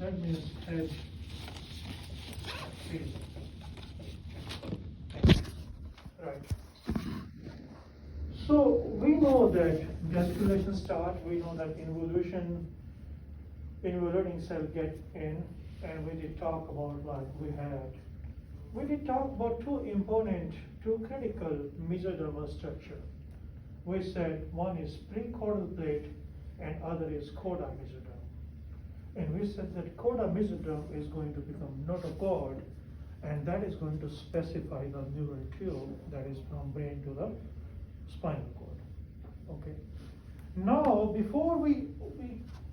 that means head is right. So we know that gesticulation starts, we know that involuting cell get in, and we did talk about we did talk about two critical mesodermal structure. We said one is precaudal plate and other is coda mesoderm. And we said that coda mesoderm is going to become notochord, and that is going to specify the neural tube that is from brain to the spinal cord. Okay. Now, before we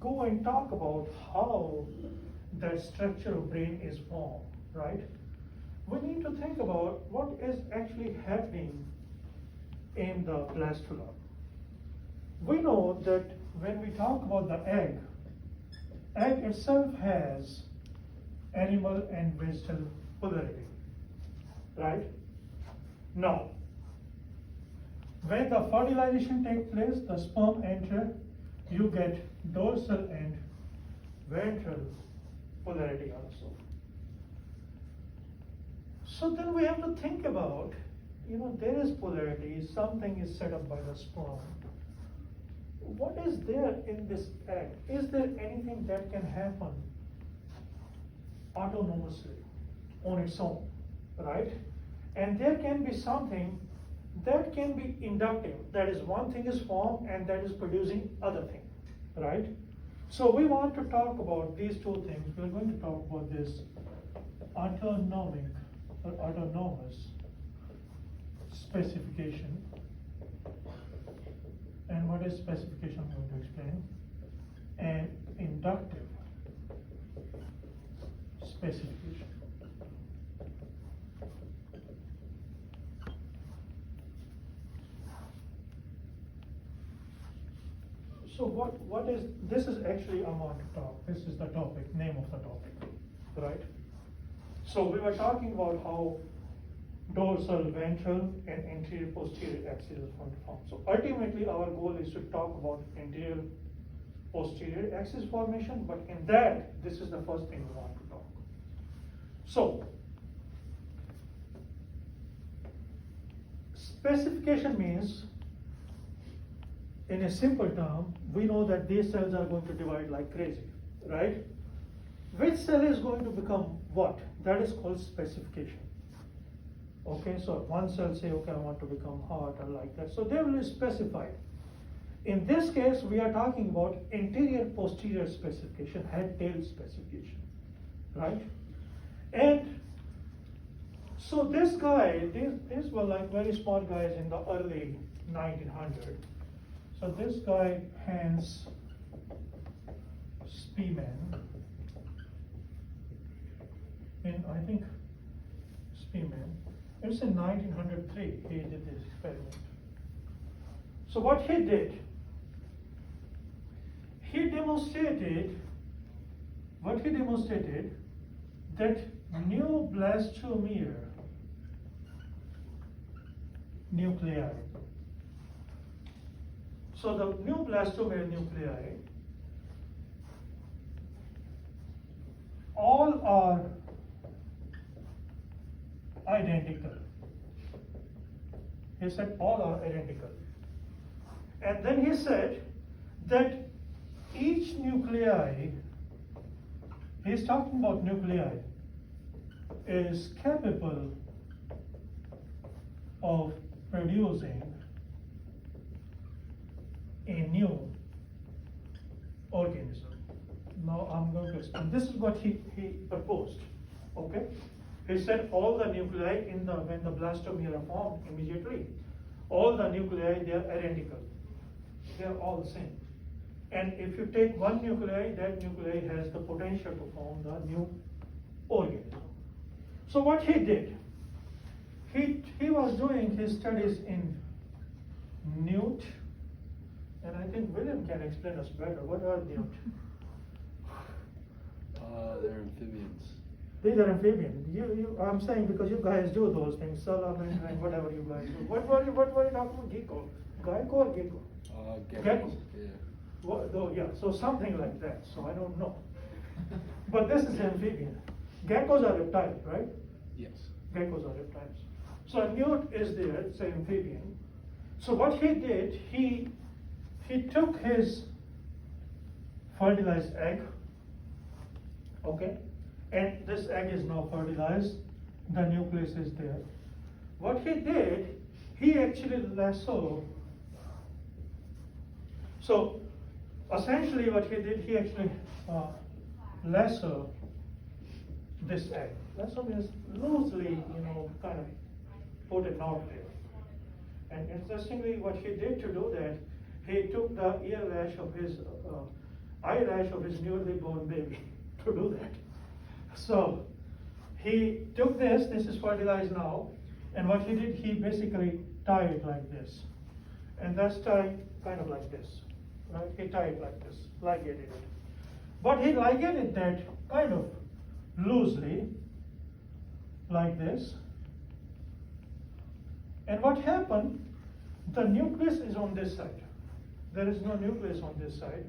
go and talk about how that structure of brain is formed, right? We need to think about what is actually happening in the blastula. We know that when we talk about the egg itself has animal and vegetal polarity, right? Now, when the fertilization takes place, the sperm enter, you get dorsal and ventral polarity also. So then we have to think about, there is polarity, something is set up by the sperm. What is there in this egg? Is there anything that can happen autonomously on its own, right? And there can be something that can be inductive. That is, one thing is formed and that is producing other thing, right? So we want to talk about these two things. We're going to talk about this autonomic or autonomous specification. And what is specification? I'm going to explain. And inductive specification. So what is, this is actually I want to talk, this is the topic, name of the topic, right? So we were talking about how dorsal, ventral, and anterior posterior axis is going to form. So ultimately our goal is to talk about anterior posterior axis formation, but in that, this is the first thing we want to talk. So, specification means, in a simple term, we know that these cells are going to divide like crazy, right? Which cell is going to become what? That is called specification. Okay, so one cell say, okay, I want to become heart or like that. So they will be specified. In this case, we are talking about anterior posterior specification, head tail specification, right? And so this guy, these were like very smart guys in the early 1900s. So this guy, Hans Spemann, I think Spemann, it's in 1903 he did this experiment. So what he did, he demonstrated that neoblastomere nuclei. So the neoblastomere nuclei all are identical. He said all are identical. And then he said that each nuclei, he's talking about nuclei, is capable of producing a new organism. Now I'm going to explain. This is what he proposed. Okay? He said all the nuclei when the blastomere are formed immediately, all the nuclei, they are identical. They are all the same. And if you take one nuclei, that nuclei has the potential to form the new organism. So what he did, he was doing his studies in newt, and I think William can explain us better. What are newt? They're amphibians. These are amphibians. I'm saying because you guys do those things, salamander and whatever you guys do. What were you talking about? Gecko? Gecko or gecko? Geckos. Gecko. Yeah. Yeah, so something like that. So I don't know. But this is amphibian. Geckos are reptiles, right? Yes. Geckos are reptiles. So a newt is there, it's an amphibian. So what he did, he took his fertilized egg, okay, and this egg is now fertilized, the nucleus is there. What he did, he actually lassoed. So essentially what he did, he actually lassoed this egg. Lasso means loosely, kind of put a knot there. And interestingly, what he did to do that, he took the eyelash of his newly born baby to do that. So he took this is fertilized now, and what he did, he basically tied it like this. And that's tied kind of like this, right? He tied it like this, ligated it. But he ligated that kind of loosely, like this. And what happened, the nucleus is on this side. There is no nucleus on this side.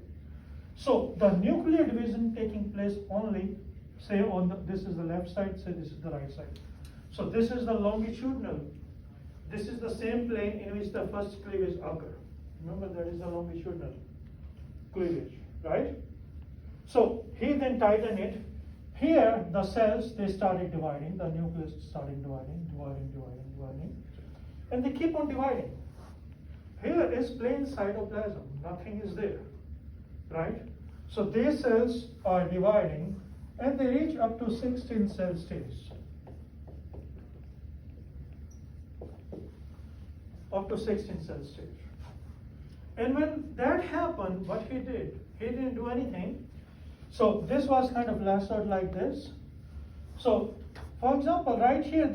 So the nuclear division taking place only, say this is the left side, say this is the right side. So this is the longitudinal. This is the same plane in which the first cleavage occurred. Remember, that is the longitudinal cleavage, right? So he then tightened it. Here the cells, they started dividing, the nucleus started dividing. And they keep on dividing. Here is plain cytoplasm, nothing is there, right? So these cells are dividing and they reach up to 16 cell stage. Up to 16 cell stage. And when that happened, what he did, he didn't do anything. So this was kind of lassoed like this. So, for example, right here,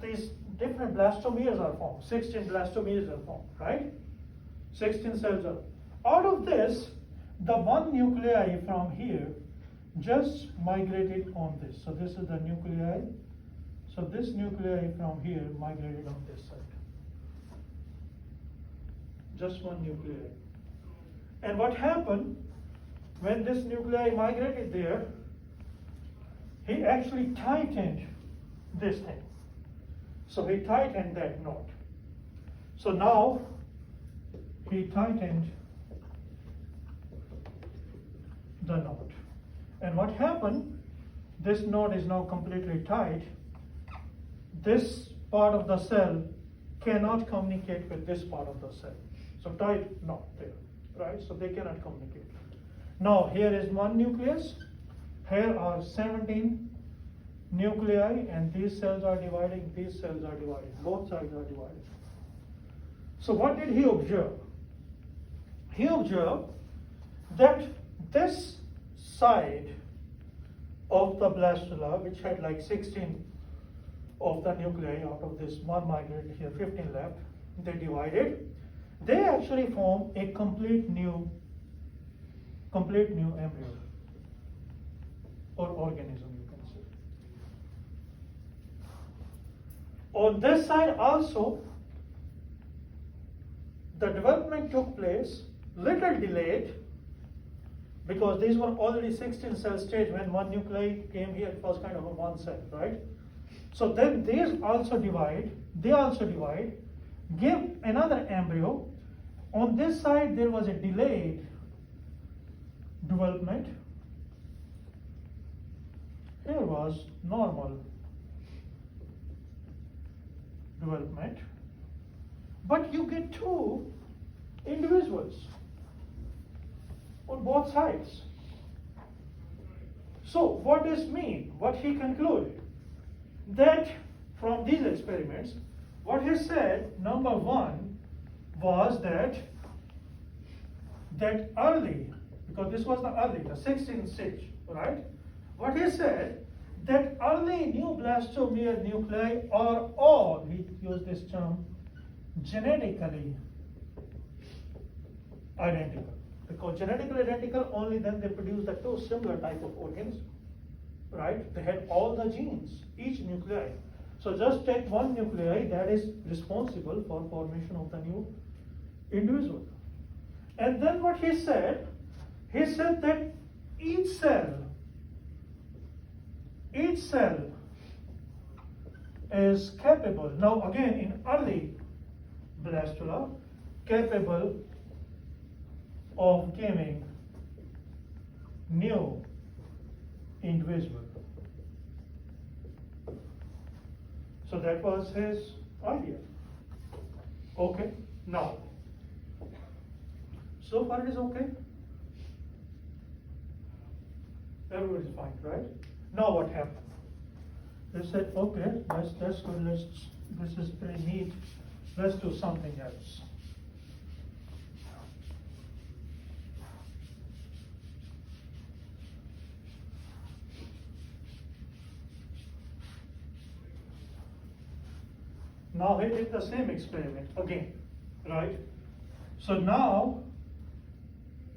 these different blastomeres are formed. 16 blastomeres are formed, right? 16 cells are. Out of this, the one nuclei from here just migrated on this. So this is the nuclei. So this nuclei from here migrated on this side. Just one nuclei. And what happened, when this nuclei migrated there, he actually tightened this thing. So he tightened that knot. So now he tightened the knot. And what happened, this knot is now completely tight. This part of the cell cannot communicate with this part of the cell. So tight knot there, right? So they cannot communicate. Now here is one nucleus. Here are 17 nuclei, and these cells are dividing, these cells are dividing, both sides are dividing. So what did he observe? He observed that this side of the blastula, which had like 16 of the nuclei out of this one migrated here, 15 left, they divided. They actually form a complete new embryo or organism, you can say. On this side also, the development took place, little delayed, because these were already 16 cell stage. When one nuclei came here, it was kind of a one cell, right? So then these also divide, give another embryo. On this side, there was a delayed development. Here was normal development. But you get two individuals on both sides. So what does this mean? What he concluded? That from these experiments, what he said, number one, was that early, because this was the 16th stage, right? What he said, that early new blastomere nuclei are all, he used this term, genetically identical. Because genetically identical, only then they produce the two similar type of organs, right? They had all the genes, each nuclei. So just take one nuclei that is responsible for formation of the new individual. And then what he said that each cell each cell is capable, now again in early blastula, capable of giving new individual. So that was his idea. Okay, now, so far it is okay? Everybody's fine, right? Now what happened? They said, okay, that's good, this is pretty neat, let's do something else. Now he did the same experiment again, right? So now,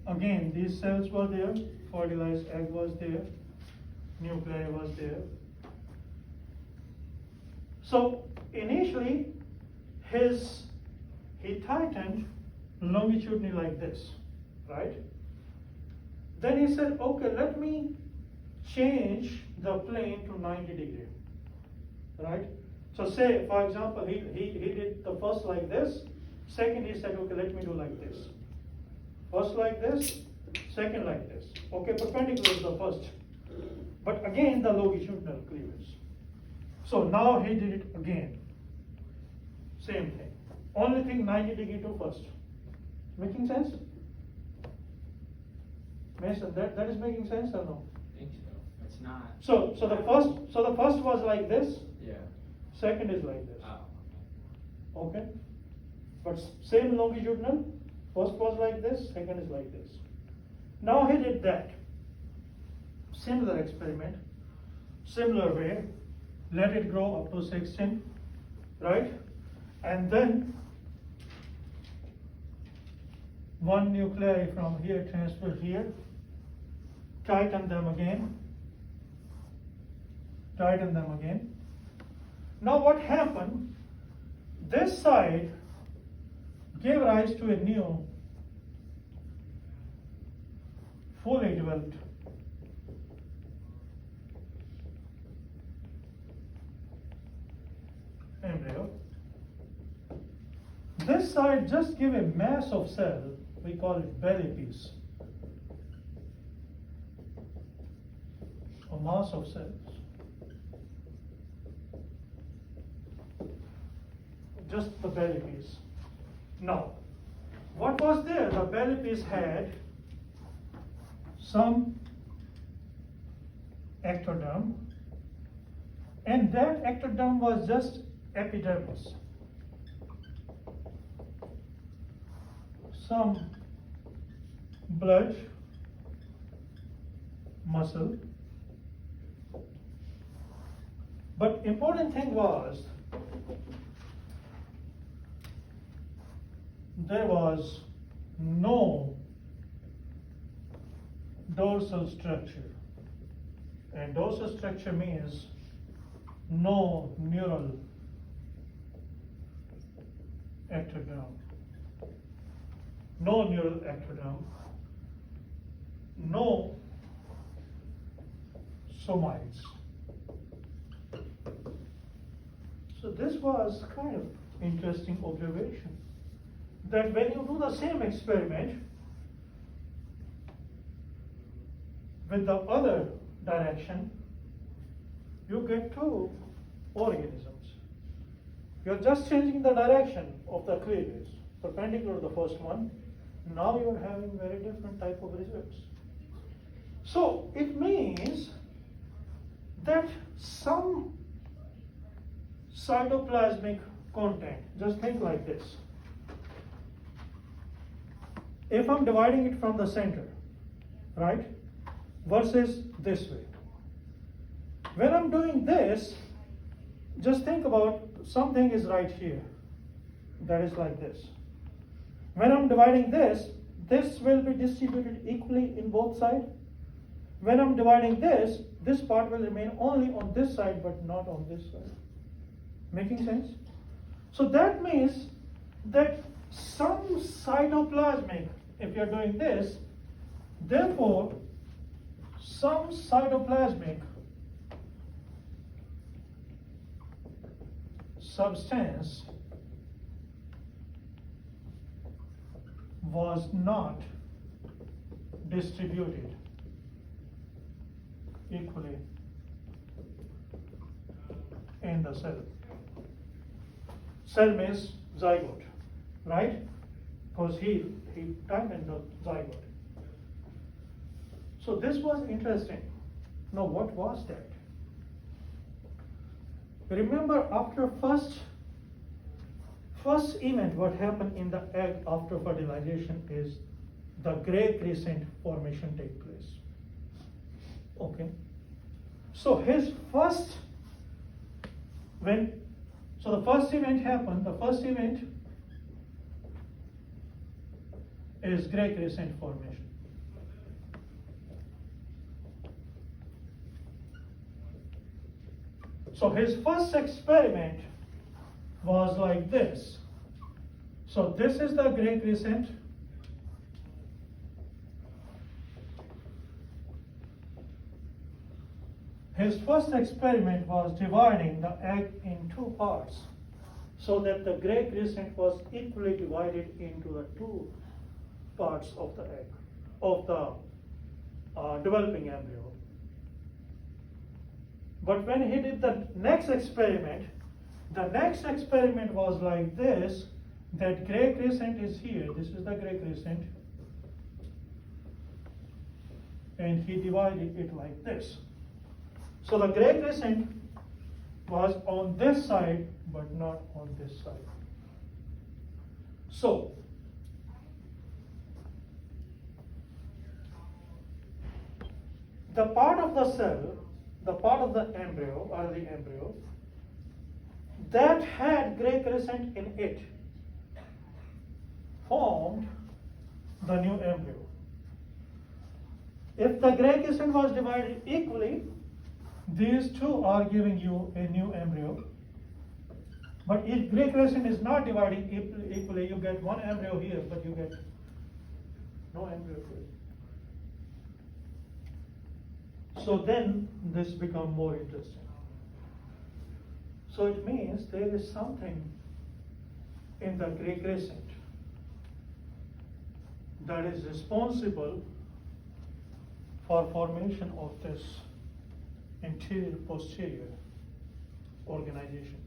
again, these cells were there, fertilized egg was there, nuclei was there. So initially, he tightened longitudinally like this, right? Then he said, okay, let me change the plane to 90 degree, right? So say, for example, he did the first like this, second he said, okay, let me do like this. First like this, second like this. Okay, perpendicular is the first. But again, the longitudinal cleavage. So now he did it again. Same thing. Only thing 90 degree to first. Making sense? Mason, that is making sense or no? I think so. It's not. So the first was like this, Yeah. second is like this. Oh. Okay? But same longitudinal, first was like this, second is like this. Now he did that. Similar experiment, similar way, let it grow up to 16, right? And then one nuclei from here transfer here, tighten them again. Now what happened? This side gave rise to a new, fully developed embryo. This side just give a mass of cell, we call it belly piece, a mass of cells. Just the belly piece. Now, what was there? The belly piece had some ectoderm, and that ectoderm was just epidermis. Some blood, muscle. But important thing was, there was no dorsal structure. And dorsal structure means no neural ectoderm. No neural ectoderm. No somites. So this was kind of interesting observation, that when you do the same experiment with the other direction, you get two organisms. You're just changing the direction of the cleavage, perpendicular to the first one. Now you're having very different type of results. So it means that some cytoplasmic content, just think like this. If I'm dividing it from the center, right, versus this way. When I'm doing this, just think about something is right here, that is like this. When I'm dividing this, this will be distributed equally in both sides. When I'm dividing this part will remain only on this side but not on this side. Making sense? So that means that some cytoplasmic, if you're doing this, therefore some cytoplasmic substance was not distributed equally in the cell. Cell means zygote, right? Because he time in the zygote. So this was interesting. Now what was that? Remember, after first event, what happened in the egg after fertilization is the gray crescent formation take place. Okay. So his first so the first event happened. The first event is gray crescent formation. So his first experiment was like this. So this is the gray crescent. His first experiment was dividing the egg in two parts so that the gray crescent was equally divided into the two parts of the egg, of the developing embryo. But when he did the next experiment was like this, that gray crescent is here, this is the gray crescent, and he divided it like this. So the gray crescent was on this side, but not on this side. So, the part of the cell, the part of the embryo, or the embryo, that had gray crescent in it, formed the new embryo. If the gray crescent was divided equally, these two are giving you a new embryo. But if gray crescent is not dividing equally, you get one embryo here, but you get no embryo here. So then this becomes more interesting. So it means there is something in the gray crescent that is responsible for formation of this anterior posterior organization.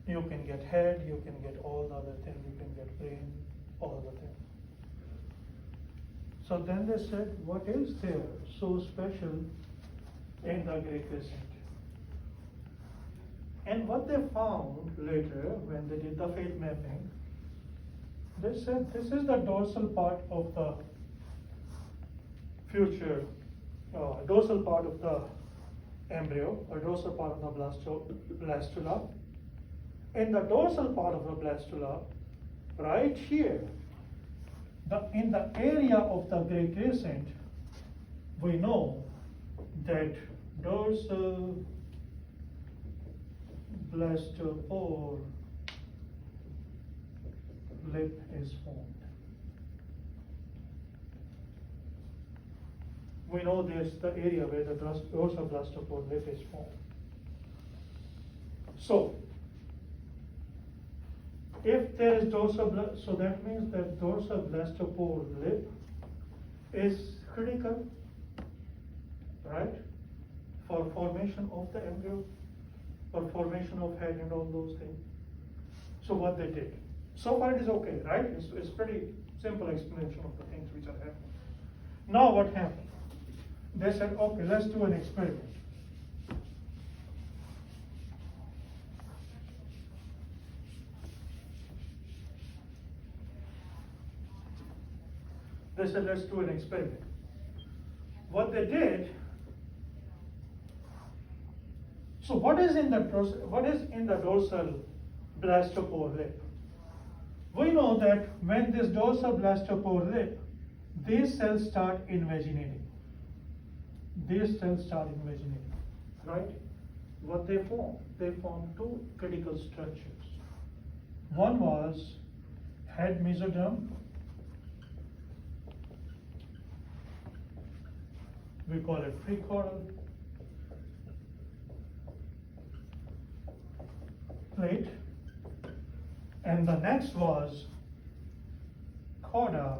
You can get head, you can get all the other things, you can get brain, all the things. So then they said, what is there so special in the gray crescent? And what they found later, when they did the fate mapping, they said this is the dorsal part of the future, dorsal part of the embryo, or dorsal part of the blastula. In the dorsal part of the blastula, right here, in the area of the gray crescent, we know that dorsal blastopore lip is formed. We know there's the area where the dorsal blastopore lip is formed. So, if there is so that means that dorsal blastopore lip is critical, right, for formation of the embryo, for formation of head and all those things. So what they did. So far it is okay, right? It's pretty simple explanation of the things which are happening. Now what happened? They said, okay, let's do an experiment. They said, let's do an experiment. What they did, so what is in the dorsal blastopore lip? We know that when this dorsal blastopore lip, these cells start invaginating. These cells start invaginating, right? What they form? They form two critical structures. One was head mesoderm. We call it precaudal. plate, and the next was chorda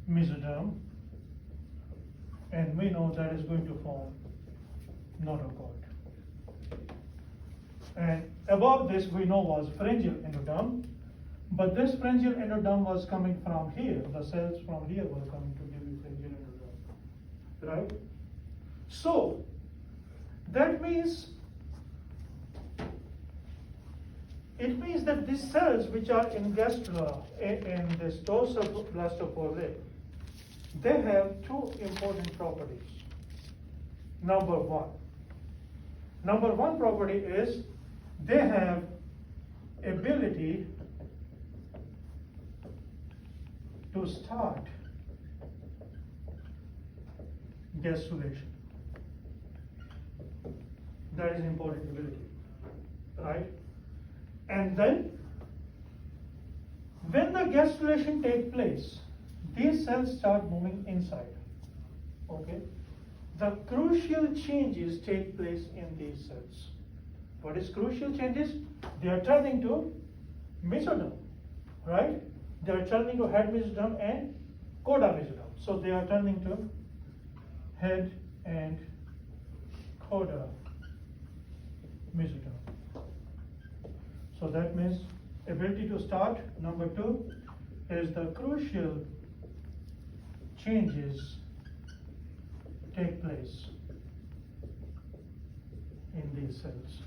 mesoderm, and we know that is going to form notochord. And above this we know was pharyngeal endoderm, but this pharyngeal endoderm was coming from here. The cells from here were coming to give you pharyngeal endoderm, right? So that means it means that these cells which are in gastrula, in this dorsal blastopore, they have two important properties. Number one property is they have ability to start gastrulation. That is important ability, right? And then when the gastrulation takes place, these cells start moving inside, okay? The crucial changes take place in these cells. What is crucial changes? They are turning to mesoderm, right? They are turning to head mesoderm and chorda mesoderm. So they are turning to head and chorda mesoderm. So that means ability to start. Number two is the crucial changes take place in these cells.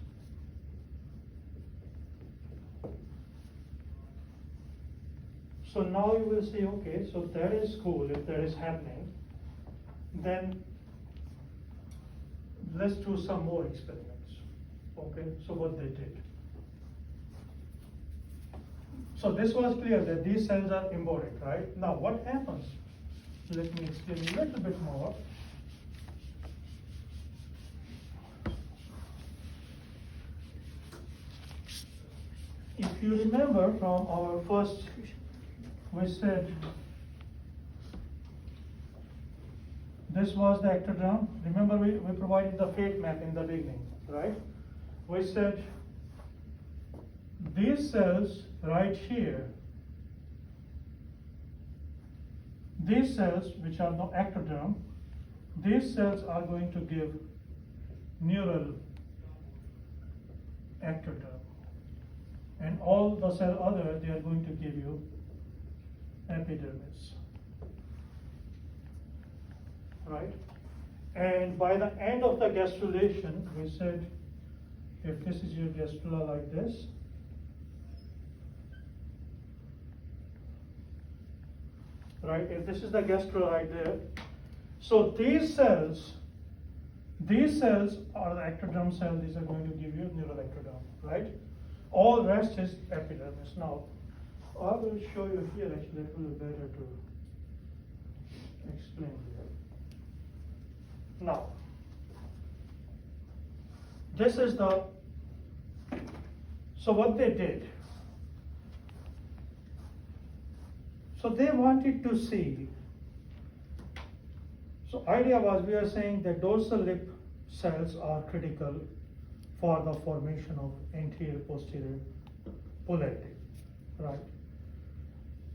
So now you will say, okay, so that is cool if that is happening. Then let's do some more experiments. Okay, so what they did. So this was clear that these cells are embodied, right? Now what happens? Let me explain a little bit more. If you remember from our first, we said this was the ectoderm. Remember we provided the fate map in the beginning, right? We said these cells right here, these cells which are no ectoderm, these cells are going to give neural ectoderm, and all the cell other they are going to give you epidermis, right? And by the end of the gastrulation, we said if this is your gastrula like this, right? If this is the gastrula right there, so these cells are the ectoderm cells. These are going to give you neural ectoderm, right? All rest is epidermis. Now, I will show you here. Actually, it will be better to explain here. Now, this is the. So what they did. So they wanted to see, so idea was we are saying that dorsal lip cells are critical for the formation of anterior posterior polarity, right?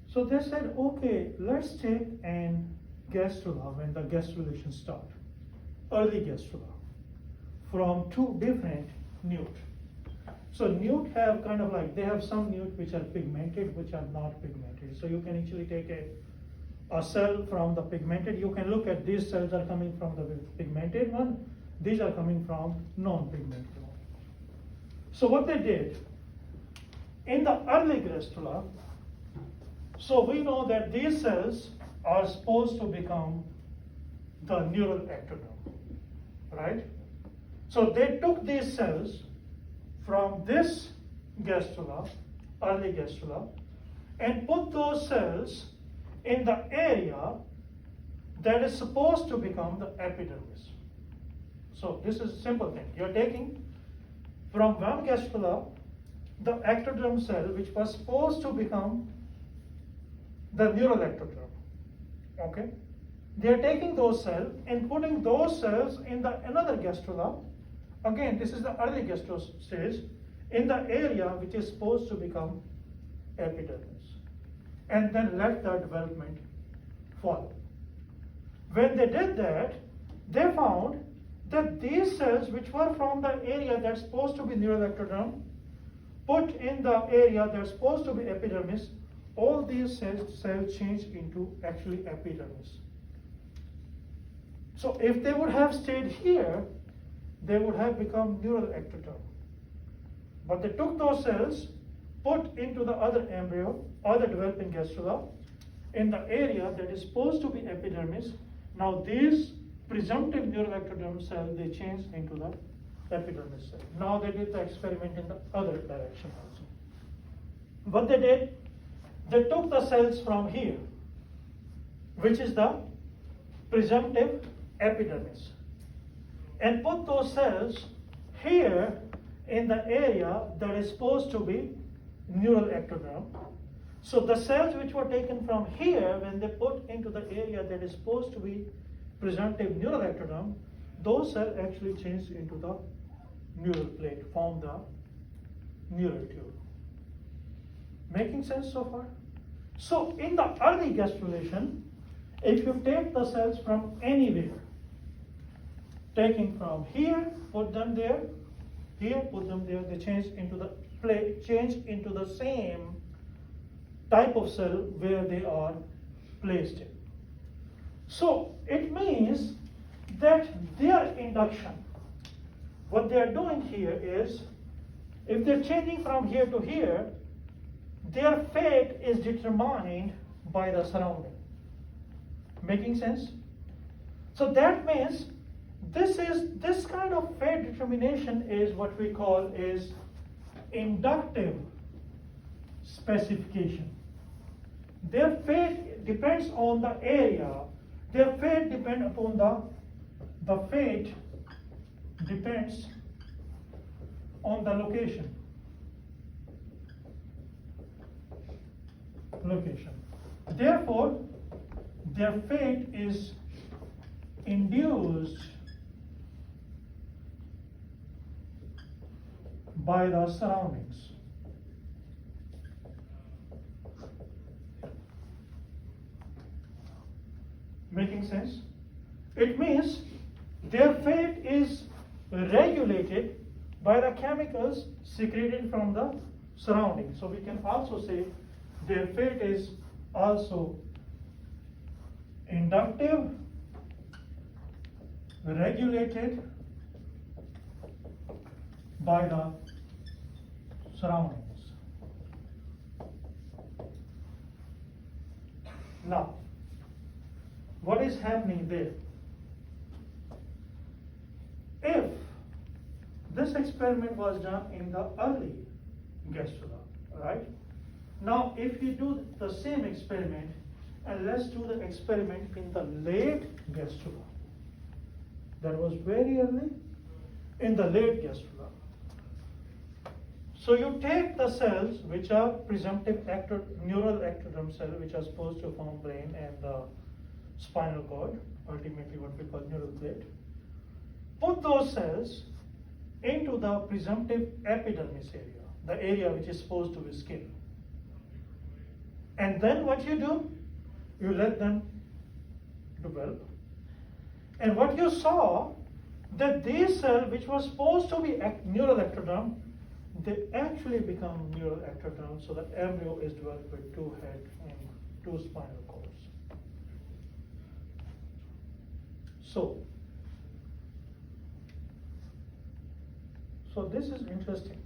So they said, okay, let's take an gastrula when the gastrulation start, early gastrula, from two different newt. So newt have kind of like, they have some newt which are pigmented, which are not pigmented. So you can actually take a cell from the pigmented, you can look at these cells are coming from the pigmented one, these are coming from non-pigmented one. So what they did, in the early gastrula, so we know that these cells are supposed to become the neural ectoderm, right? So they took these cells from this gastrula, early gastrula, and put those cells in the area that is supposed to become the epidermis. So this is a simple thing. You're taking from one gastrula the ectoderm cell which was supposed to become the neural ectoderm. Okay? They are taking those cells and putting those cells in the another gastrula, again, this is the early gastro stage, in the area which is supposed to become epidermis, and then let the development follow. When they did that, they found that these cells which were from the area that's supposed to be neural ectoderm, put in the area that's supposed to be epidermis, all these cells changed into actually epidermis. So if they would have stayed here, they would have become neural ectoderm. But they took those cells, put into the other embryo or the developing gastrula in the area that is supposed to be epidermis. Now these presumptive neural ectoderm cells, they changed into the epidermis cell. Now they did the experiment in the other direction also. What they did, they took the cells from here, which is the presumptive epidermis, and put those cells here in the area that is supposed to be neural ectoderm. So the cells which were taken from here, when they put into the area that is supposed to be presumptive neural ectoderm, those cells actually changed into the neural plate, form the neural tube. Making sense so far? So in the early gastrulation, if you take the cells from anywhere, taking from here, put them there, here, put them there, they change into the plate, change into the same type of cell where they are placed in. So it means that their induction, what they are doing here is, if they're changing from here to here, their fate is determined by the surrounding. Making sense? So that means this kind of fate determination is what we call is inductive specification. Their fate depends on the area. Their fate depends upon the fate depends on the location. Therefore, their fate is induced by the surroundings. Making sense? It means their fate is regulated by the chemicals secreted from the surroundings. So we can also say their fate is also inductive, regulated by the surroundings. Now, what is happening there? If this experiment was done in the early gastrula, right? Now, if you do the same experiment, and let's do the experiment in the late gastrula, that was very early, in the late gastrula. So you take the cells which are presumptive neural ectoderm cells, which are supposed to form brain and the spinal cord, ultimately what we call neural plate. Put those cells into the presumptive epidermis area, the area which is supposed to be skin. And then what you do, you let them develop. And what you saw, that these cells which were supposed to be neural ectoderm, they actually become neural ectoderm, so the embryo is developed with two heads and two spinal cords. So this is interesting.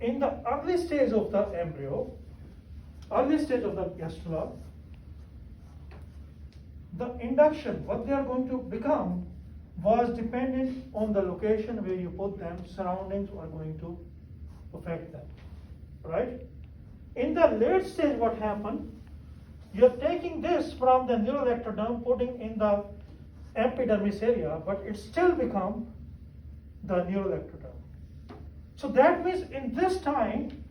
In the early stage of the embryo, early stage of the gastrula, the induction, what they are going to become, was dependent on the location where you put them. Surroundings are going to affect them, right? In the late stage, what happened? You're taking this from the neural ectoderm, putting in the epidermis area, but it still become the neural ectoderm. So that means in this time,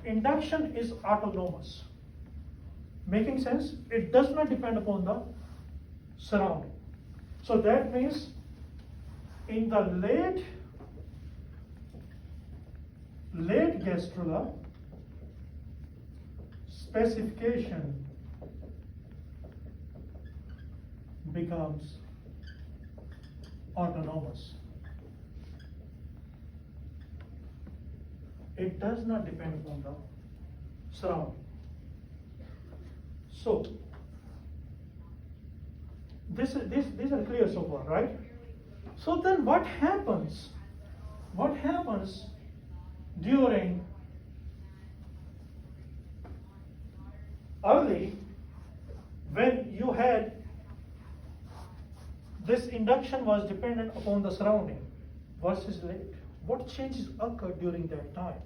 induction is autonomous. Making sense? It does not depend upon the surrounding. So that means in the late gastrula, specification becomes autonomous. It does not depend upon the surrounding. So, these are clear so far, right? So then what happens? What happens during early, when you had this induction was dependent upon the surrounding versus late? What changes occurred during that time?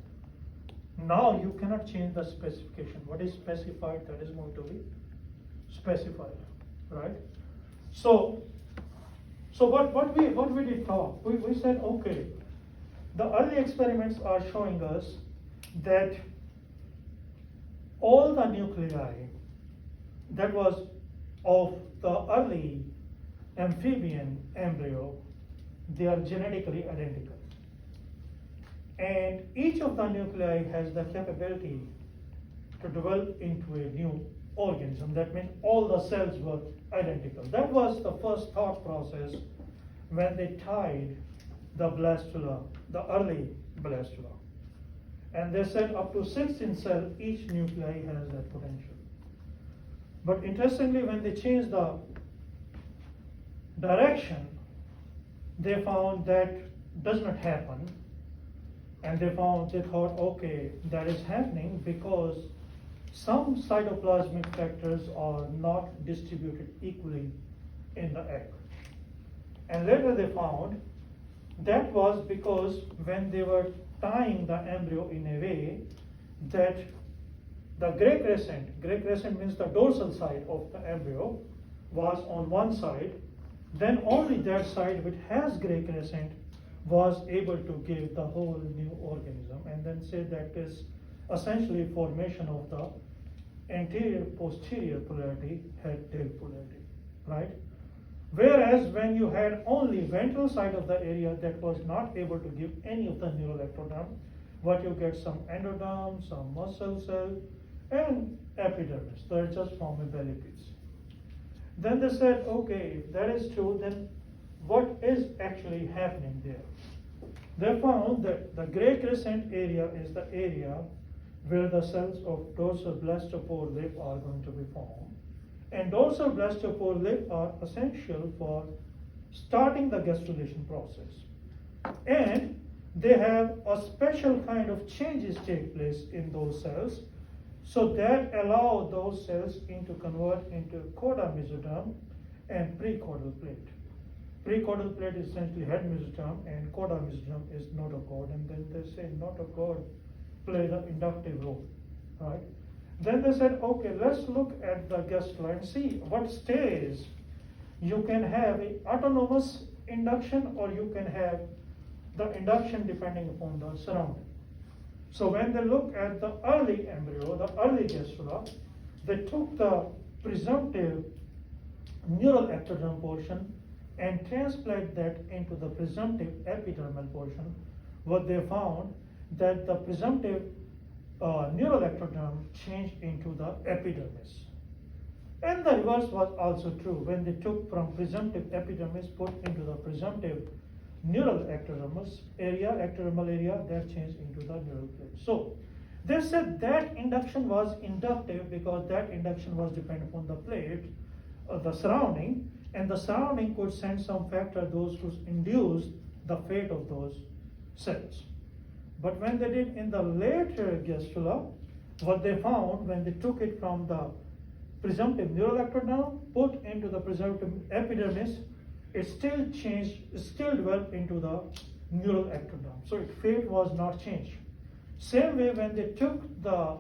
Now you cannot change the specification. What is specified, that is going to be specified, right? So what we did talk, we said, okay, the early experiments are showing us that all the nuclei that was of the early amphibian embryo, they are genetically identical. And each of the nuclei has the capability to develop into a new organism. That means all the cells were identical. That was the first thought process when they tied the blastula, the early blastula. And they said up to 16 cells, each nuclei has that potential. But interestingly, when they changed the direction, they found that does not happen. And they thought, okay, that is happening because some cytoplasmic factors are not distributed equally in the egg. And later they found that was because when they were tying the embryo in a way that the gray crescent means the dorsal side of the embryo was on one side, then only that side which has gray crescent was able to give the whole new organism, and then say that is essentially formation of the anterior posterior polarity head tail polarity, right? Whereas when you had only ventral side of the area that was not able to give any of the neural ectoderm, what you get some endoderm, some muscle cell, and epidermis. So it just form a belly piece. Then they said, okay, if that is true, then what is actually happening there? They found that the gray crescent area is the area where the cells of dorsal blastopore lip are going to be formed. And dorsal blastopore lip are essential for starting the gastrulation process. And they have a special kind of changes take place in those cells, so that allow those cells to convert into coda mesoderm and precaudal plate. Precaudal plate is essentially head mesoderm, and coda mesoderm is notochord, and then they say notochord play the inductive role, right? Then they said, okay, let's look at the gastrula and see what stays. You can have an autonomous induction, or you can have the induction depending upon the surrounding. So when they look at the early embryo, the early gastrula, they took the presumptive neural ectoderm portion and transplant that into the presumptive epidermal portion. What they found that the presumptive neural ectoderm changed into the epidermis. And the reverse was also true. When they took from presumptive epidermis, put into the presumptive neural ectodermal area, that changed into the neural plate. So they said that induction was inductive because that induction was dependent upon the plate, the surrounding, and the surrounding could send some factor, those who induced the fate of those cells. But when they did in the later gastrula, what they found when they took it from the presumptive neural ectoderm, put into the presumptive epidermis, it still changed, still developed into the neural ectoderm. So its fate was not changed. Same way when they took the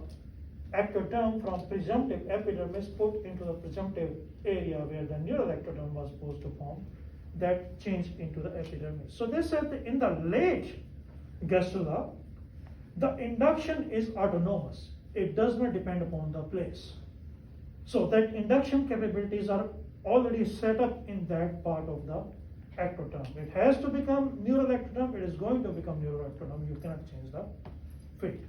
ectoderm from presumptive epidermis, put into the presumptive area where the neural ectoderm was supposed to form, that changed into the epidermis. So they said that in the late gastrula, the induction is autonomous. It does not depend upon the place. So that induction capabilities are already set up in that part of the ectoderm. It has to become neural ectoderm, it is going to become neural ectoderm, you cannot change the fate.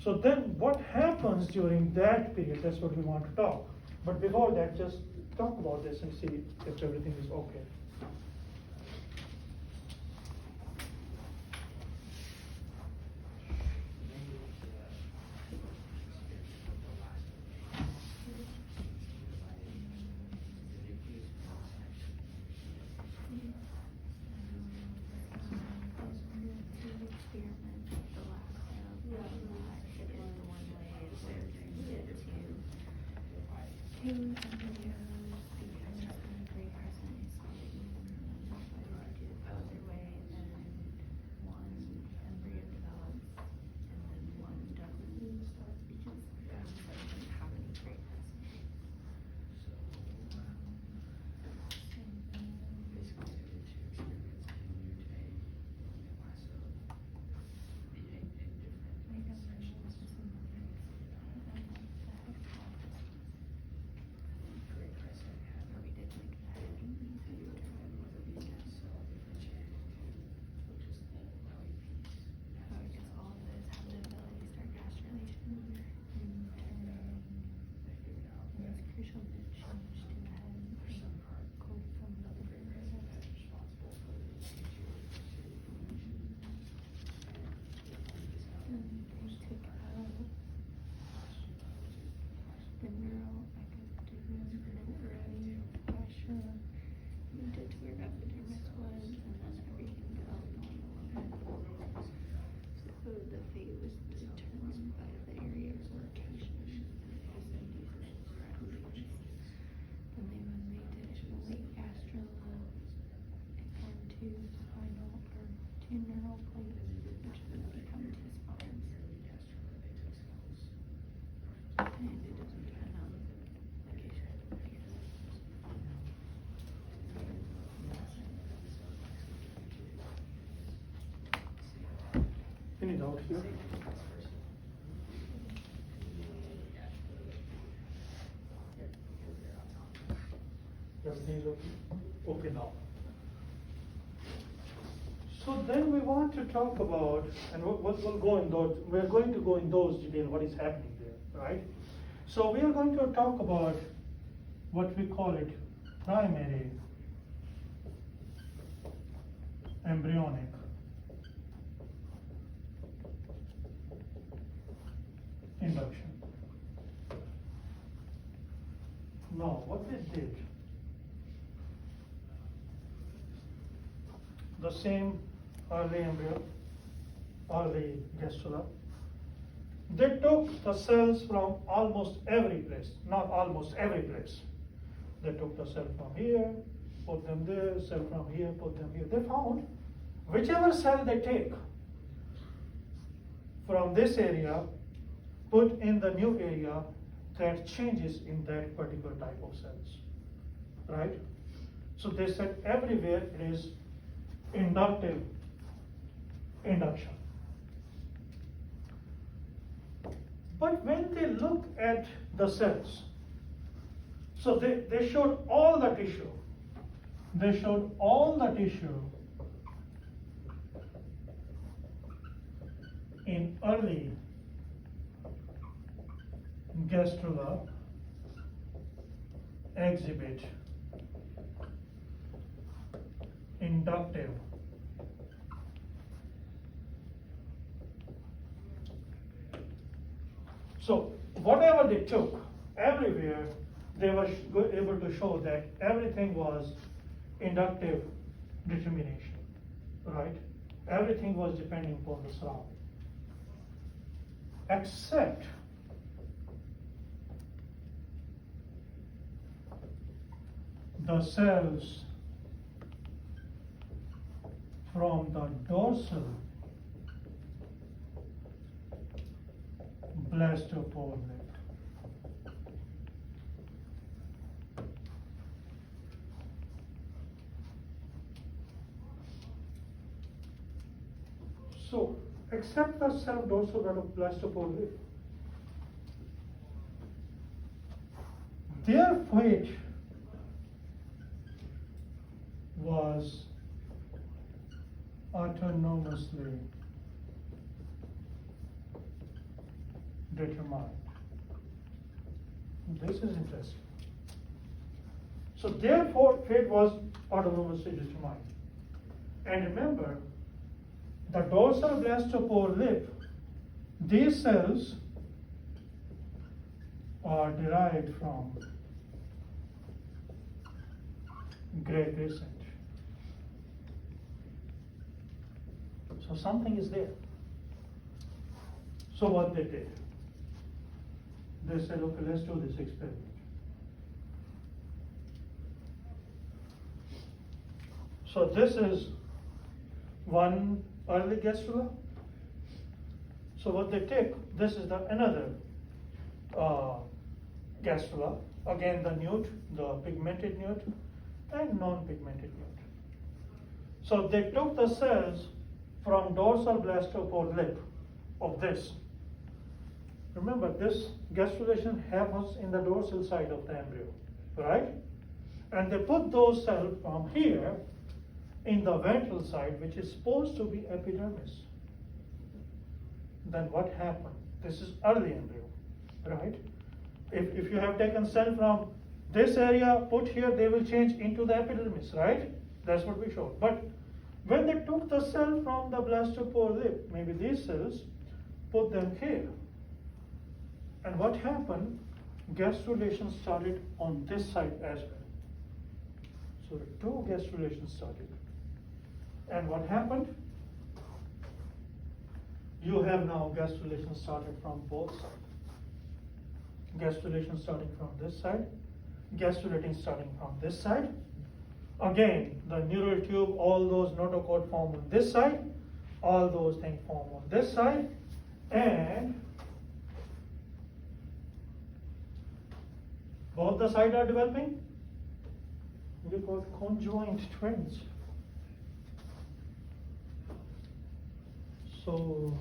So then what happens during that period, that's what we want to talk. But before that, just talk about this and see if everything is okay. Any doubt here? Everything is okay? Okay now. So then we want to talk about, and we'll go in those, we're going to go in those details, what is happening there, right? So we are going to talk about what we call it primary embryonic induction. Now, what they did, the same early embryo, early gastrula, they took the cells from almost every place, not almost every place. They took the cell from here, put them there, cell from here, put them here. They found whichever cell they take from this area, put in the new area, that changes in that particular type of cells, right? So they said everywhere it is inductive induction. But when they look at the cells, so they showed all the tissue. They showed all the tissue in early gastrula exhibit inductive so whatever they took everywhere they were able to show that everything was inductive determination, right? Everything was depending upon the surrounding except the cells from the dorsal blastopore neck. So, except the cell dorsal blastopore neck, their fate was autonomously determined. This is interesting. So therefore, fate was autonomously determined. And remember, the dorsal blastopore lip, these cells are derived from gray crescent. So something is there. So what they did, they said, okay, let's do this experiment. So this is one early gastrula. So what they take, this is another gastrula. Again, the newt, the pigmented newt, and non-pigmented newt. So they took the cells from dorsal blastopore lip of this. Remember, this gastrulation happens in the dorsal side of the embryo, right? And they put those cells from here in the ventral side, which is supposed to be epidermis. Then what happened? This is early embryo, right? If you have taken cell from this area, put here, they will change into the epidermis, right? That's what we showed. But when they took the cell from the blastopore lip, maybe these cells, put them here. And what happened? Gastrulation started on this side as well. So the two gastrulations started. And what happened? You have now gastrulation started from both sides. Gastrulation starting from this side, gastrulating starting from this side. Again, the neural tube, all those notochord form on this side, all those things form on this side, and both the sides are developing. We call conjoined twins. So,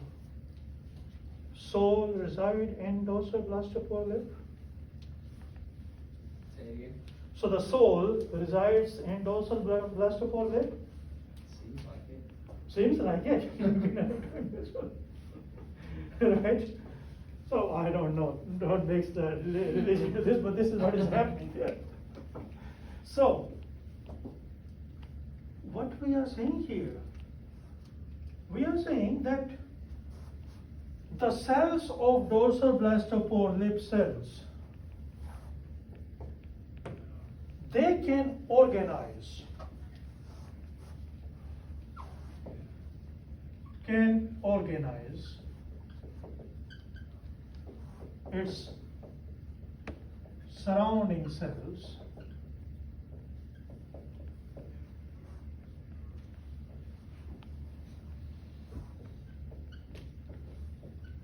soul reside in dorsal blastopore lip. Say it again. So the soul resides in dorsal blastopore lip. Seems like it. Seems like it. We're never doing this one. Right? So I don't know. Don't mix the religion to this, but this is what is happening here. So, what we are saying here, we are saying that the cells of dorsal blastopore lip cells, they can organize, its surrounding cells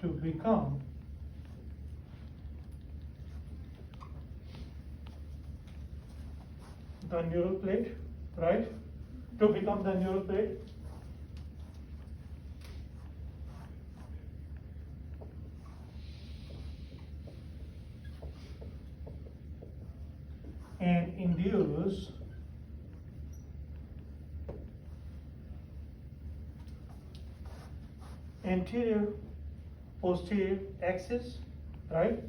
to become the neural plate, right? To become the neural plate. And induce anterior posterior axis, right?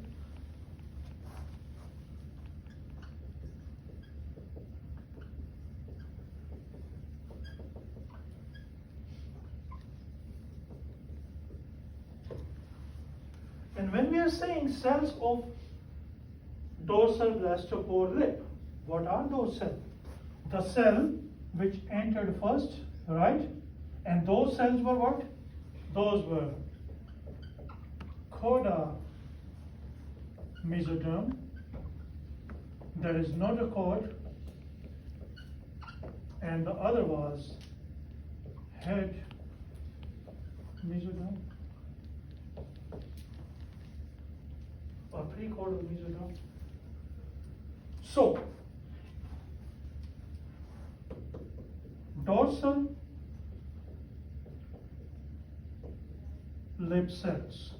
And when we are saying cells of dorsal blastopore lip, what are those cells? The cell which entered first, right? And those cells were what? Those were coda mesoderm, there is notochord, and the other was head mesoderm or precaudal mesoderm. So, dorsal lip cells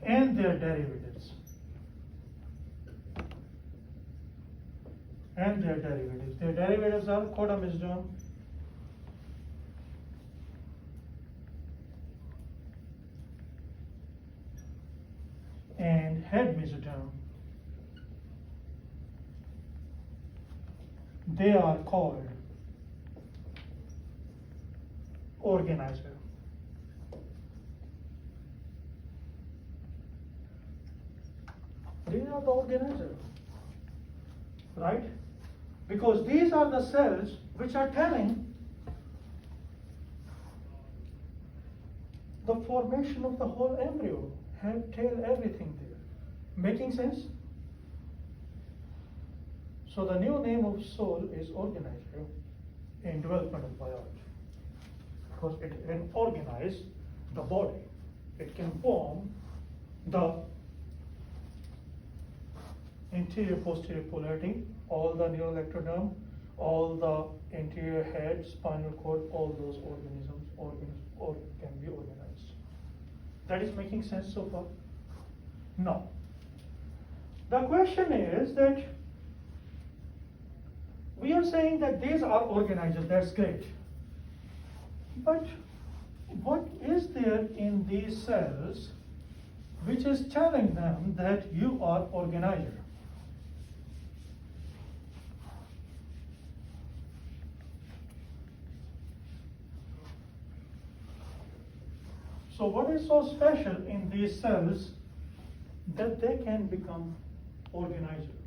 and their derivatives. Their derivatives are coda mesoderm, head mesoderm, they are called organizer. These are the organizer, right? Because these are the cells which are telling the formation of the whole embryo, head, tail, everything there. Making sense? So the new name of soul is organizer in developmental biology, because it can organize the body. It can form the anterior posterior polarity, all the neural ectoderm, all the anterior head, spinal cord, all those organisms can be organized. That is making sense so far? No. The question is that we are saying that these are organizers, that's great. But what is there in these cells which is telling them that you are organizer? So what is so special in these cells that they can become organizer,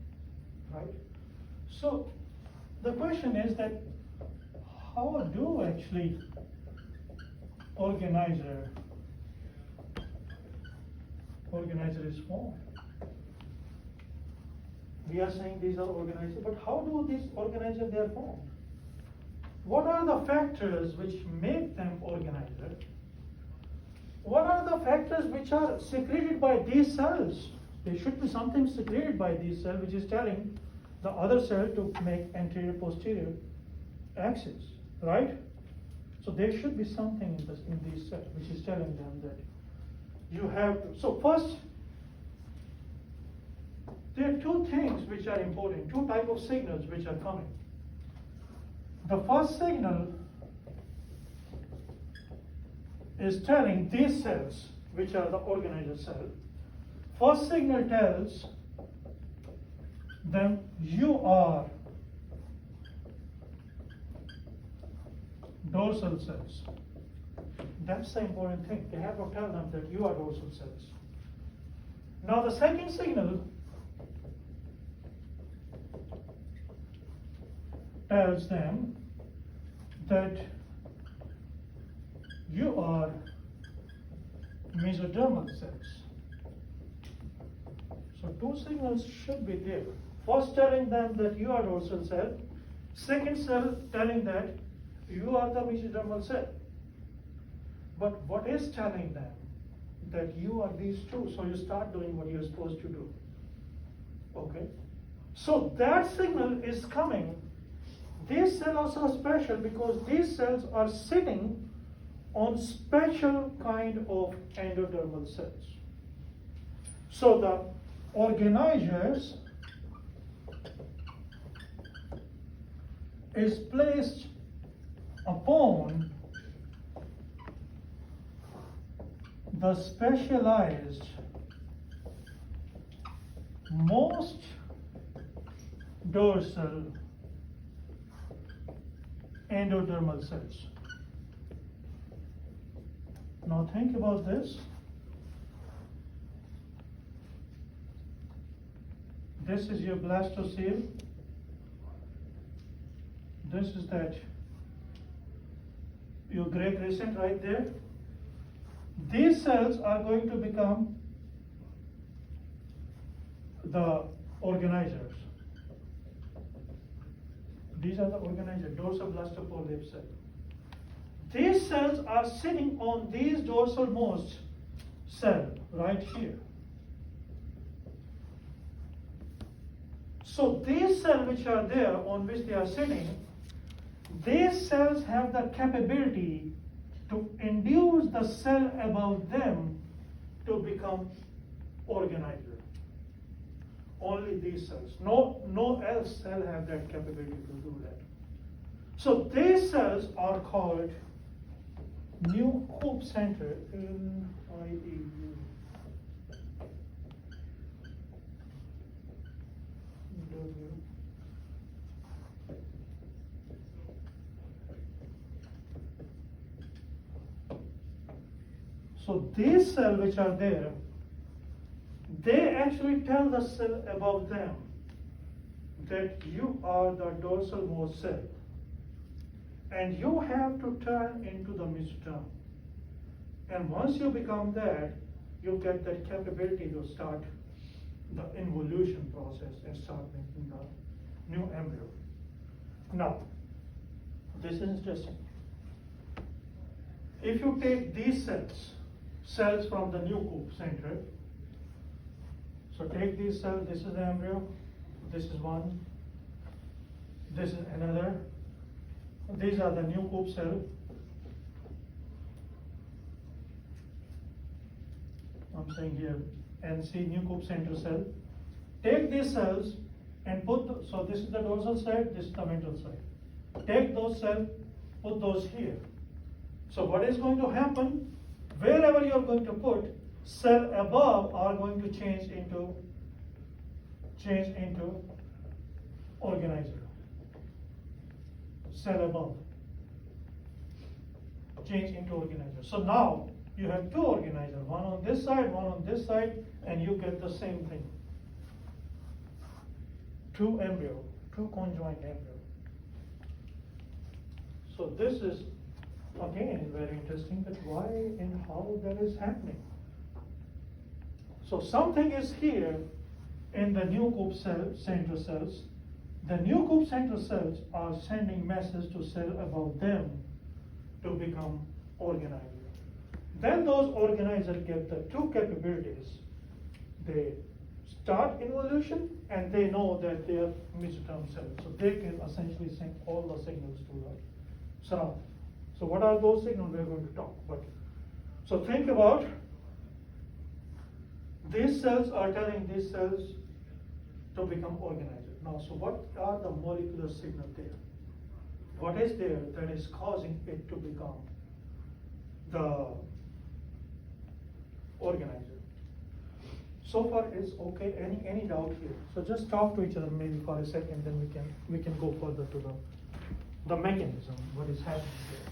right? So the question is that how do actually organizer is formed? We are saying these are organizers, but how do these organizers they are formed? What are the factors which make them organizer? What are the factors which are secreted by these cells? There should be something secreted by these cells which is telling the other cell to make anterior posterior axis, right? So there should be something in these cells which is telling them that you have to. So first, there are two things which are important, two types of signals which are coming. The first signal is telling these cells, which are the organizer cell, first signal tells them you are dorsal cells. That's the important thing. They have to tell them that you are dorsal cells. Now the second signal tells them that you are mesodermal cells. So two signals should be there. First telling them that you are dorsal cell, second cell telling that you are the mesodermal cell. But what is telling them that you are these two? So you start doing what you're supposed to do. Okay? So that signal is coming. These cells are special because these cells are sitting on special kind of endodermal cells. So the organizers is placed upon the specialized most dorsal endodermal cells. Now think about this. This is your blastocoel. This is that your gray crescent right there. These cells are going to become the organizers. These are the organizers, dorsal-blastocoel cell. These cells are sitting on these dorsalmost cell right here. So these cells which are there on which they are sitting, these cells have the capability to induce the cell above them to become organizer. Only these cells. No else cell have that capability to do that. So these cells are called new hoop center, NIEU. So these cells which are there, they actually tell the cell above them that you are the dorsal-most cell. And you have to turn into the mesoderm. And once you become that, you get that capability to start the involution process and start making the new embryo. Now, this is interesting. If you take these cells from the new coop center, so take these cells, this is the embryo, this is one, this is another, these are the new coop cell. I'm saying here, NC, new coop center cell. Take these cells and put, so this is the dorsal side, this is the ventral side. Take those cells, put those here. So what is going to happen, wherever you're going to put, cell above are going to change into organizer. Cell above. Change into organizer. So now you have two organizers, one on this side, one on this side, and you get the same thing. Two embryo, two conjoined embryo. So this is again very interesting, that why and how that is happening. So something is here in the new coop center cells. The new coop center cells are sending message to cell above them to become organizer. Then those organizers get the two capabilities. They start involution and they know that they are mesoderm cells. So they can essentially send all the signals to the surrounding. So what are those signals? We're going to talk. So think about, these cells are telling these cells to become organizers. Now, so what are the molecular signals there? What is there that is causing it to become the organizer? So far it's okay. Any doubt here? So just talk to each other maybe for a second, then we can go further to the mechanism, what is happening there.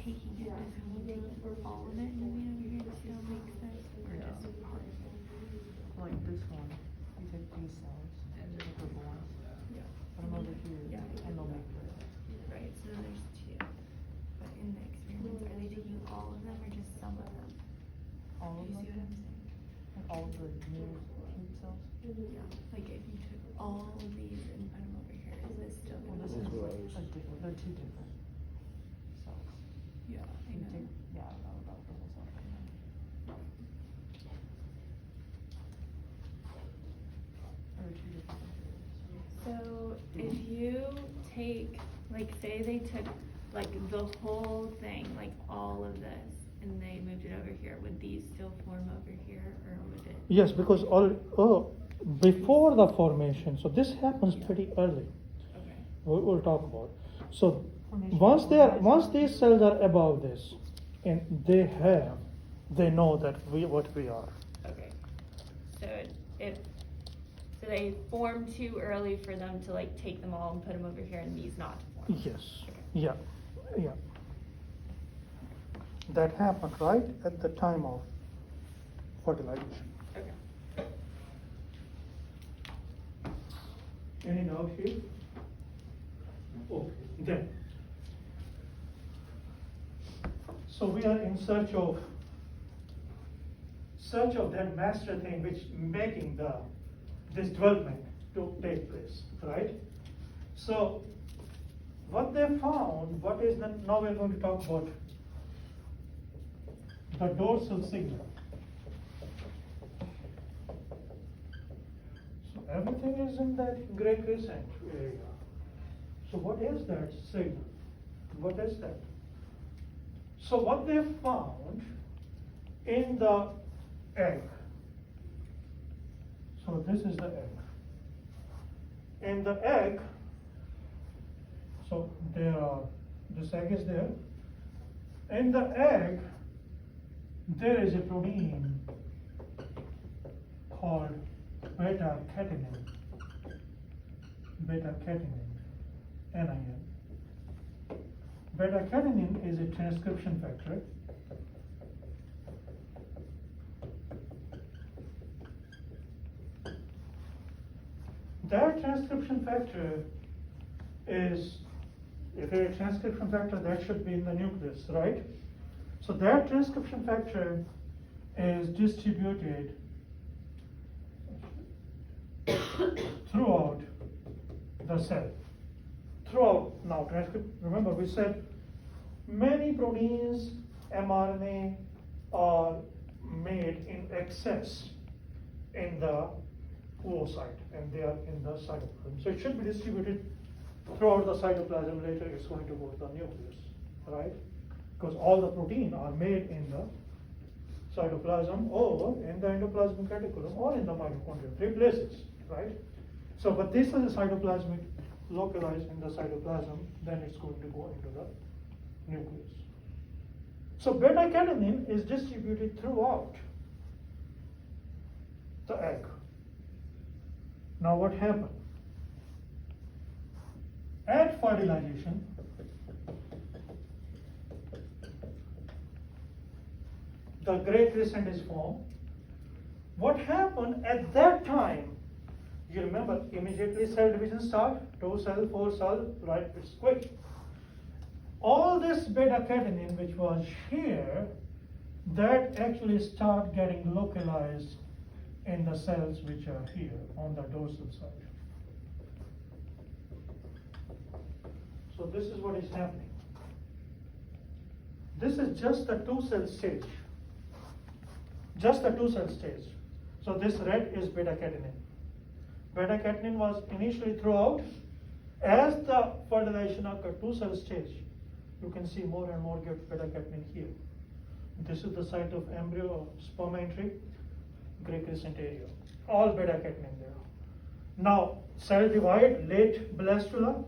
Taking it, does he mean taking all of it and moving over here to still make sense, or just part of it? Like this one, you take these cells, the purple ones, put them over here, and they'll make this. Right, so there's two. But in the experiments, are they taking all of them or just some of them? All of Do you see them, what I'm saying? and all of the new cube cells. Yeah, like if you took all of these and put them over here, is this still Well, gonna this is work? a different, they're two different cells. Yeah, I You know. take, yeah, I know about purple cells right now. They're two different materials. So if you take, like, say they took like the whole thing, like all of this, and they moved it over here, would these still form over here, or would it? Yes, because before the formation, so this happens pretty early. Okay. We'll talk about. So Formation once of once these cells are above this, and they know that what we are. Okay. So so they form too early for them to like take them all and put them over here, and these not to form. Yes. Yeah. That happened right at the time of fertilization. Okay. Any doubt here? Okay, then. So we are in search of that master thing which making this development to take place, right? So what they found, now we're going to talk about the dorsal signal. So everything is in that gray crescent area. So what is that signal? What is that? So what they found in the egg. So this is the egg. in the egg, so this egg is there. In the egg, there is a protein called beta-catenin. Beta-catenin, NIN. Beta-catenin is a transcription factor. That transcription factor is, if a transcription factor, that should be in the nucleus, right? So that transcription factor is distributed throughout the cell. Throughout, now remember we said many proteins, mRNA are made in excess in the oocyte, and they are in the cytoplasm. So it should be distributed throughout the cytoplasm. Later it's going to go to the nucleus, right? Because all the protein are made in the cytoplasm or in the endoplasmic reticulum or in the mitochondria, 3 places, right? So, but this is a cytoplasmic, localized in the cytoplasm, then it's going to go into the nucleus. So beta-catenin is distributed throughout the egg. Now what happened? At fertilization, the gray crescent is formed. What happened at that time? You remember, immediately cell division start, 2 cell, 4 cell, right? It's quick. All this beta-catenin which was here, that actually start getting localized in the cells which are here on the dorsal side. So this is what is happening. This is just the 2-cell stage. Just the 2-cell stage. So this red is beta-catenin. Beta-catenin was initially throughout. As the fertilization occurred, 2-cell stage, you can see more and more beta-catenin here. This is the site of embryo or sperm entry, gray crescent area. All beta-catenin there. Now, cell divide, late blastula.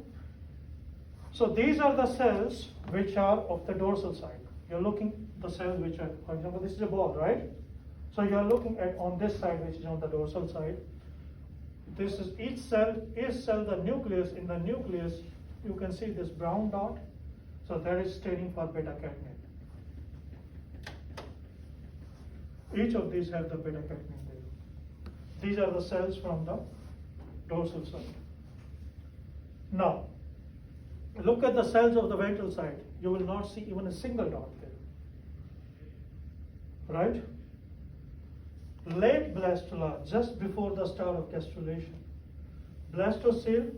So these are the cells which are of the dorsal side. You're looking the cells which are, for example, this is a ball, right? So you're looking at on this side, which is on the dorsal side. This is each cell, the nucleus. In the nucleus, you can see this brown dot. So that is standing for beta-catenin. Each of these have the beta-catenin there. These are the cells from the dorsal side. Now, look at the cells of the ventral side. You will not see even a single dot there. Right? Late blastula, just before the start of gastrulation. Blastocele,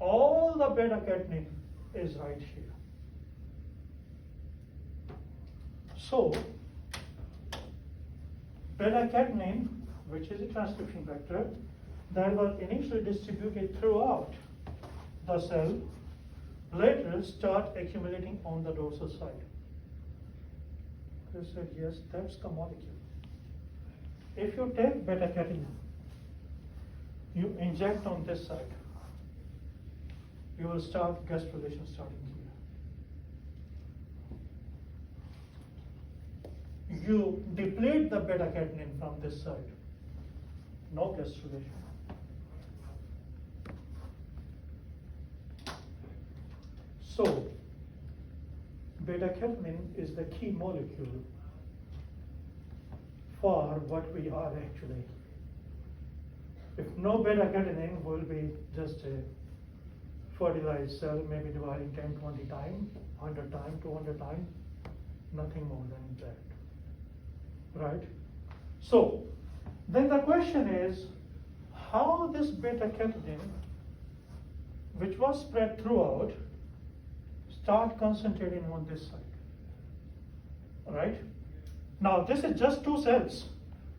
all the beta-catenin is right here. So, beta-catenin, which is a transcription factor, that was initially distributed throughout the cell, later start accumulating on the dorsal side. They said, yes, that's the molecule. If you take beta-catenin, you inject on this side, you will start gastrulation starting here. You deplete the beta-catenin from this side, no gastrulation. So, beta-catenin is the key molecule for what we are actually. If no beta-catenin, will be just a fertilized cell, maybe dividing 10, 20 times, 100 times, 200 times, nothing more than that, right? So, then the question is, how this beta-catenin, which was spread throughout, start concentrating on this side, right? Now this is just 2 cells.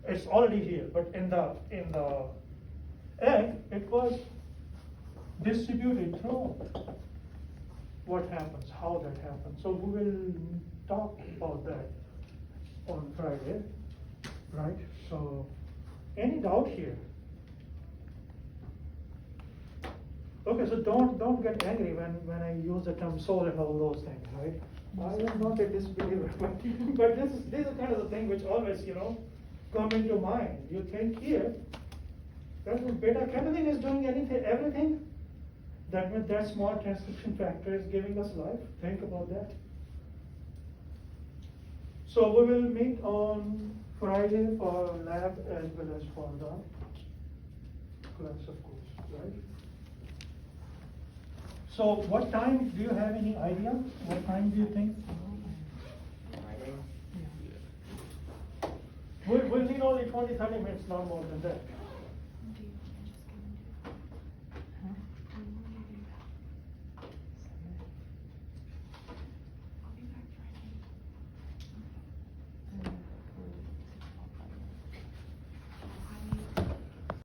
It's already here, but in the egg, it was distributed throughout. What happens? How that happens? So we will talk about that on Friday, right? So, any doubt here? Okay, so don't get angry when I use the term soul and all those things, right? I am not a disbeliever, but this is kind of the thing which always, come into mind. You think here, that beta catenin is doing anything, everything. That means that small transcription factor is giving us life. Think about that. So we will meet on Friday for lab as well as for the class, of course, right? So what time, do you have any idea? What time do you think? Friday? We'll need only 20-30 minutes, not more than that.